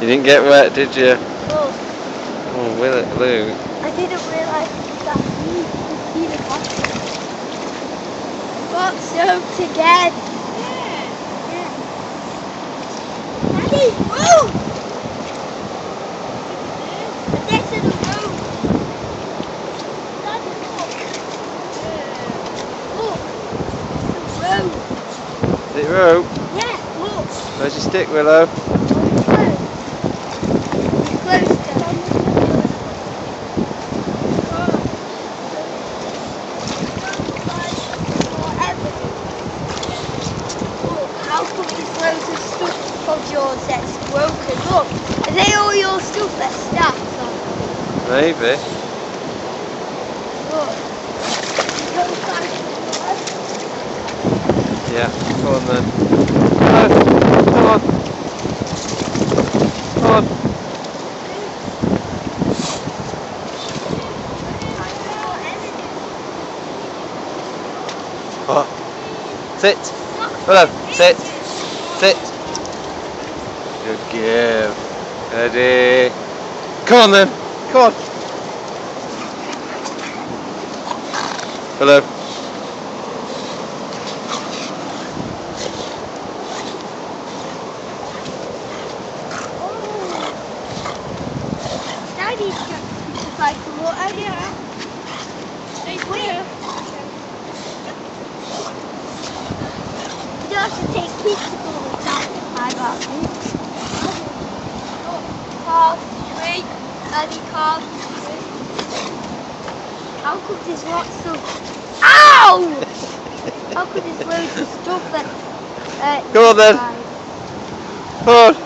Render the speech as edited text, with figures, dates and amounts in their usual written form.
You didn't get wet, did you? Oh, Oh, Willow, Luke. I didn't realise that you could see the boxer. Got soaked again. Yeah. Daddy, move! This is the road. Daddy, look. Look. The road. Is it rope? Yeah, look. Where's your stick, Willow? How come there's loads of stuff of yours that's broken? Look, are they all your stuff that's stacked on? Maybe. Look. Yeah, come on then. No, come on. Come on. What? Sit. Willow, sit. Sit. Good girl. Ready. Come on then. Come on. Willow. Daddy's got to fight for water. Yeah. Stay clear. You have to take pictures all the time. I got me. Car, tree, Daddy car, tree. How come there's lots of... Ow! How come there's loads of stuff that... Come on then. Come on.